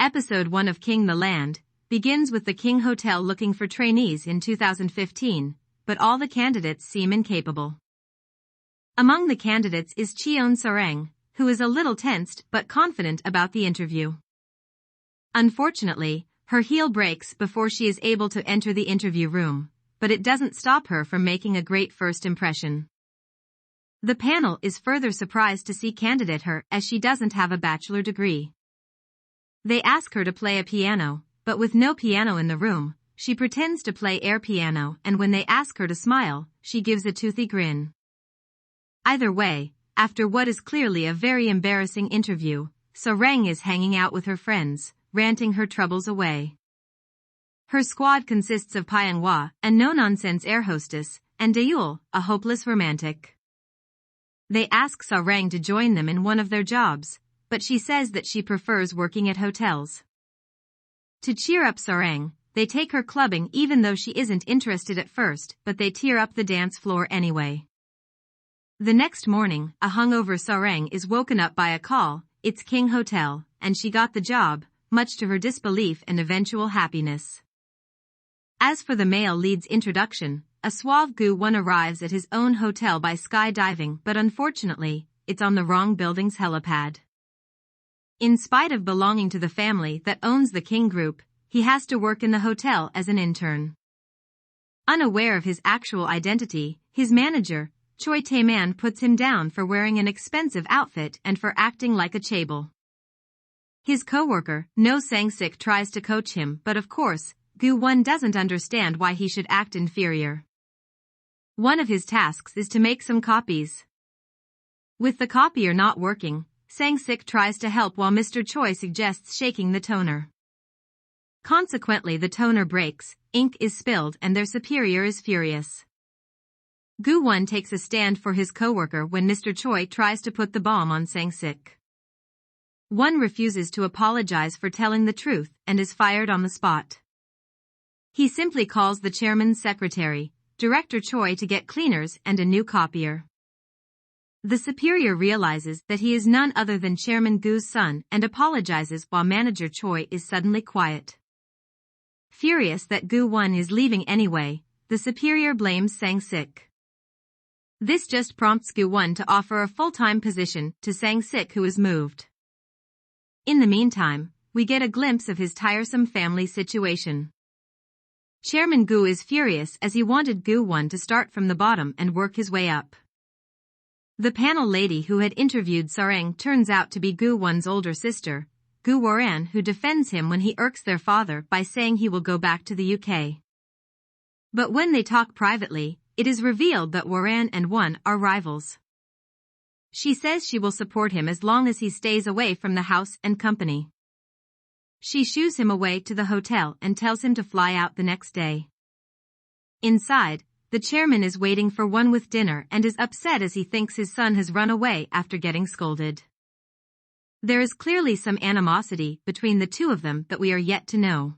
Episode 1 of King the Land begins with the King Hotel looking for trainees in 2015, but all the candidates seem incapable. Among the candidates is Cheon Sarang, who is a little tensed but confident about the interview. Unfortunately, her heel breaks before she is able to enter the interview room, but it doesn't stop her from making a great first impression. The panel is further surprised to see candidate her as she doesn't have a bachelor degree. They ask her to play a piano, but with no piano in the room, she pretends to play air piano, and when they ask her to smile, she gives a toothy grin. Either way, after what is clearly a very embarrassing interview, Sarang is hanging out with her friends, ranting her troubles away. Her squad consists of Pyonghwa, a no-nonsense air hostess, and Daeul, a hopeless romantic. They ask Sarang to join them in one of their jobs, but she says that she prefers working at hotels. To cheer up Sarang, they take her clubbing even though she isn't interested at first, but they tear up the dance floor anyway. The next morning, a hungover Sarang is woken up by a call. It's King Hotel, and she got the job, much to her disbelief and eventual happiness. As for the male lead's introduction, a suave Gu-won arrives at his own hotel by skydiving, but unfortunately, it's on the wrong building's helipad. In spite of belonging to the family that owns the King Group, he has to work in the hotel as an intern. Unaware of his actual identity, his manager, Choi Tae-man, puts him down for wearing an expensive outfit and for acting like a chaebol. His co-worker, No Sang-sik, tries to coach him, but of course, Gu-won doesn't understand why he should act inferior. One of his tasks is to make some copies. With the copier not working, Sang-sik tries to help while Mr. Choi suggests shaking the toner. Consequently, the toner breaks, ink is spilled, and their superior is furious. Gu-won takes a stand for his co-worker when Mr. Choi tries to put the bomb on Sang-sik. One refuses to apologize for telling the truth and is fired on the spot. He simply calls the chairman's secretary, Director Choi, to get cleaners and a new copier. The superior realizes that he is none other than Chairman Gu's son and apologizes while Manager Choi is suddenly quiet. Furious that Gu-won is leaving anyway, the superior blames Sang-sik. This just prompts Gu-won to offer a full-time position to Sang-sik, who is moved. In the meantime, we get a glimpse of his tiresome family situation. Chairman Gu is furious as he wanted Gu-won to start from the bottom and work his way up. The panel lady who had interviewed Sarang turns out to be Gu-won's older sister, Gu Waran, who defends him when he irks their father by saying he will go back to the UK. But when they talk privately, it is revealed that Waran and Won are rivals. She says she will support him as long as he stays away from the house and company. She shoos him away to the hotel and tells him to fly out the next day. Inside, the chairman is waiting for Won with dinner and is upset as he thinks his son has run away after getting scolded. There is clearly some animosity between the two of them that we are yet to know.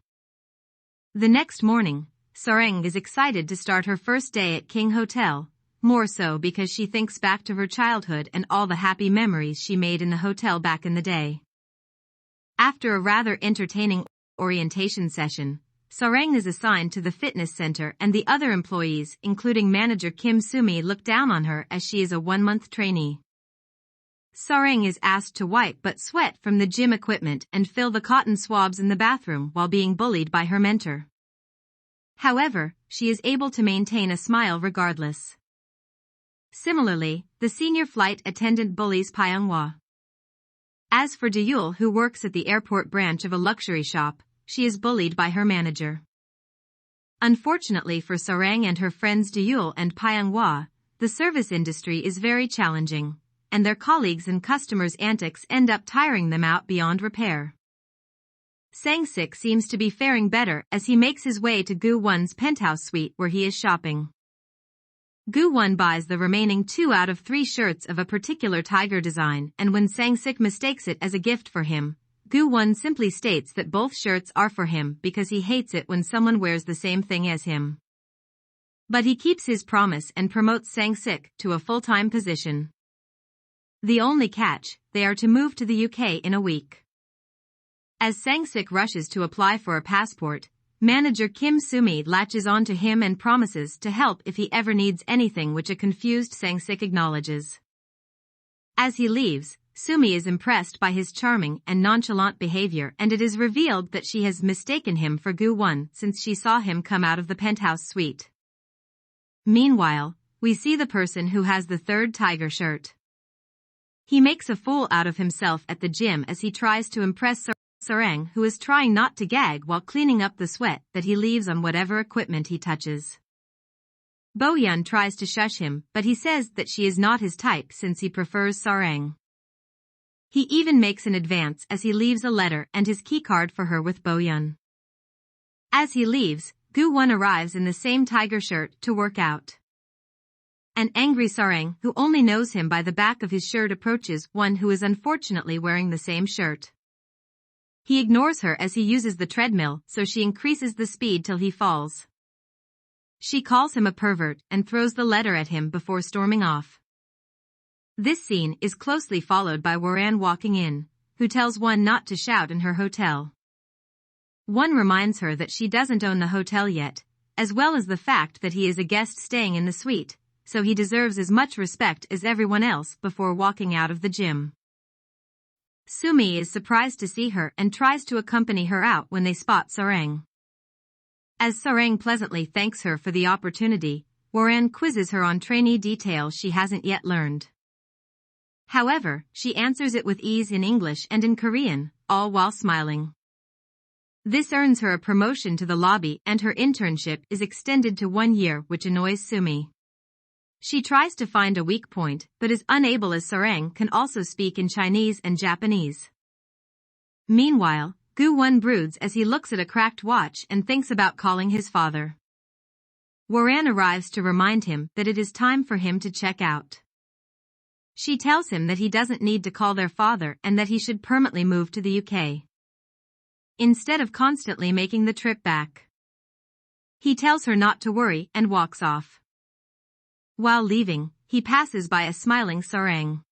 The next morning, Sarang is excited to start her first day at King Hotel, more so because she thinks back to her childhood and all the happy memories she made in the hotel back in the day. After a rather entertaining orientation session, Sarang is assigned to the fitness center, and the other employees, including manager Kim Sumi, look down on her as she is a one-month trainee. Sarang is asked to wipe but sweat from the gym equipment and fill the cotton swabs in the bathroom while being bullied by her mentor. However, she is able to maintain a smile regardless. Similarly, the senior flight attendant bullies Pyonghwa. As for Daeul, who works at the airport branch of a luxury shop, she is bullied by her manager. Unfortunately for Sarang and her friends Daeul and Pyonghwa, the service industry is very challenging, and their colleagues' and customers' antics end up tiring them out beyond repair. Sang-sik seems to be faring better as he makes his way to Gu-won's penthouse suite where he is shopping. Gu-won buys the remaining 2 out of 3 shirts of a particular tiger design, and when Sang-sik mistakes it as a gift for him, Gu-won simply states that both shirts are for him because he hates it when someone wears the same thing as him. But he keeps his promise and promotes Sang-sik to a full-time position. The only catch, they are to move to the UK in a week. As Sang-sik rushes to apply for a passport, manager Kim Sumi latches on to him and promises to help if he ever needs anything, which a confused Sang-sik acknowledges. As he leaves, Sumi is impressed by his charming and nonchalant behavior, and it is revealed that she has mistaken him for Gu-won since she saw him come out of the penthouse suite. Meanwhile, we see the person who has the third tiger shirt. He makes a fool out of himself at the gym as he tries to impress Sarang, who is trying not to gag while cleaning up the sweat that he leaves on whatever equipment he touches. Bo-yeon tries to shush him, but he says that she is not his type since he prefers Sarang. He even makes an advance as he leaves a letter and his keycard for her with Bo-yeon. As he leaves, Gu-won arrives in the same tiger shirt to work out. An angry Sarang, who only knows him by the back of his shirt, approaches one who is unfortunately wearing the same shirt. He ignores her as he uses the treadmill, so she increases the speed till he falls. She calls him a pervert and throws the letter at him before storming off. This scene is closely followed by Waran walking in, who tells Won not to shout in her hotel. Won reminds her that she doesn't own the hotel yet, as well as the fact that he is a guest staying in the suite, so he deserves as much respect as everyone else before walking out of the gym. Sumi is surprised to see her and tries to accompany her out when they spot Sarang. As Sarang pleasantly thanks her for the opportunity, Waran quizzes her on trainee details she hasn't yet learned. However, she answers it with ease in English and in Korean, all while smiling. This earns her a promotion to the lobby, and her internship is extended to 1 year, which annoys Sumi. She tries to find a weak point, but is unable as Sarang can also speak in Chinese and Japanese. Meanwhile, Gu-won broods as he looks at a cracked watch and thinks about calling his father. Waran arrives to remind him that it is time for him to check out. She tells him that he doesn't need to call their father and that he should permanently move to the UK, instead of constantly making the trip back. He tells her not to worry and walks off. While leaving, he passes by a smiling Sarang.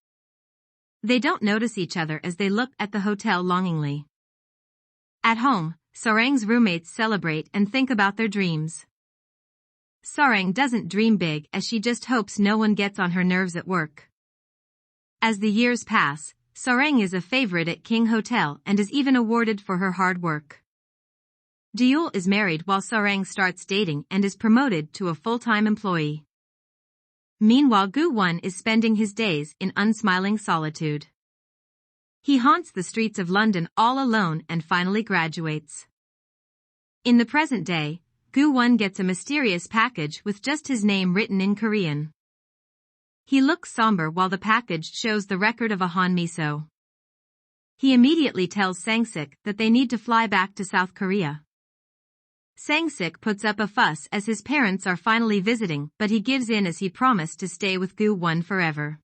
They don't notice each other as they look at the hotel longingly. At home, Sarang's roommates celebrate and think about their dreams. Sarang doesn't dream big as she just hopes no one gets on her nerves at work. As the years pass, Sarang is a favorite at King Hotel and is even awarded for her hard work. Deol is married while Sarang starts dating and is promoted to a full-time employee. Meanwhile, Gu-won is spending his days in unsmiling solitude. He haunts the streets of London all alone and finally graduates. In the present day, Gu-won gets a mysterious package with just his name written in Korean. He looks somber while the package shows the record of a Han Miso. He immediately tells Sang-sik that they need to fly back to South Korea. Sang-sik puts up a fuss as his parents are finally visiting, but he gives in as he promised to stay with Gu-won forever.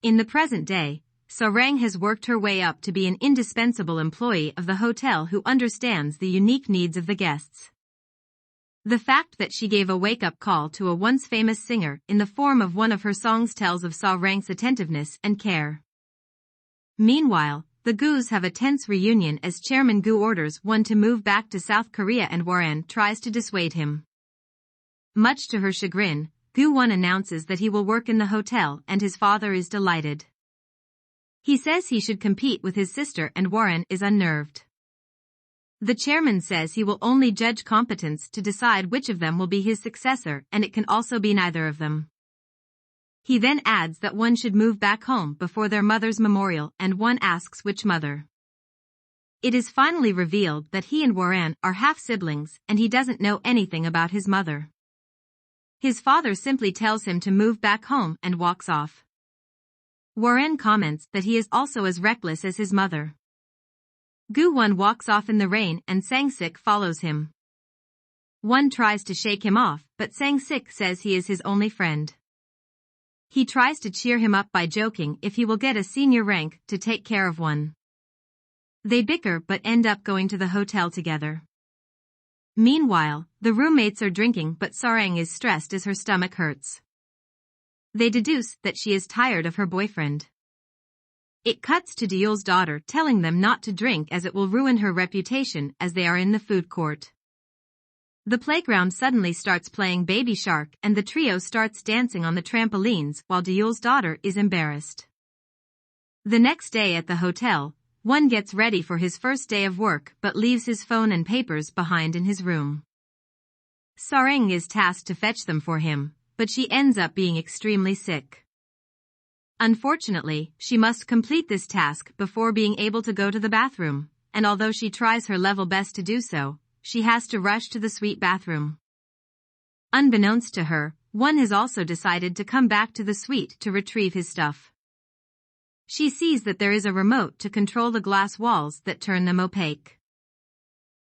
In the present day, Sarang has worked her way up to be an indispensable employee of the hotel who understands the unique needs of the guests. The fact that she gave a wake-up call to a once famous singer in the form of one of her songs tells of Sarang's attentiveness and care. Meanwhile, the Gus have a tense reunion as Chairman Gu orders Won to move back to South Korea and Waran tries to dissuade him. Much to her chagrin, Gu-won announces that he will work in the hotel and his father is delighted. He says he should compete with his sister and Waran is unnerved. The chairman says he will only judge competence to decide which of them will be his successor, and it can also be neither of them. He then adds that one should move back home before their mother's memorial, and one asks which mother. It is finally revealed that he and Waran are half-siblings and he doesn't know anything about his mother. His father simply tells him to move back home and walks off. Waran comments that he is also as reckless as his mother. Gu-won walks off in the rain and Sang-sik follows him. Won tries to shake him off, but Sang-sik says he is his only friend. He tries to cheer him up by joking if he will get a senior rank to take care of Won. They bicker but end up going to the hotel together. Meanwhile, the roommates are drinking but Sarang is stressed as her stomach hurts. They deduce that she is tired of her boyfriend. It cuts to Deol's daughter telling them not to drink as it will ruin her reputation as they are in the food court. The playground suddenly starts playing Baby Shark and the trio starts dancing on the trampolines while Deol's daughter is embarrassed. The next day at the hotel, One gets ready for his first day of work but leaves his phone and papers behind in his room. Sarang is tasked to fetch them for him, but she ends up being extremely sick. Unfortunately, she must complete this task before being able to go to the bathroom, and although she tries her level best to do so, she has to rush to the suite bathroom. Unbeknownst to her, One has also decided to come back to the suite to retrieve his stuff. She sees that there is a remote to control the glass walls that turn them opaque.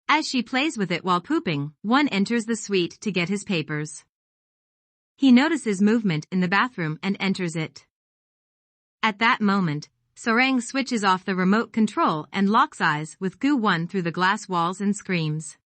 As she plays with it while pooping, One enters the suite to get his papers. He notices movement in the bathroom and enters it. At that moment, Sarang switches off the remote control and locks eyes with Gu One through the glass walls and screams.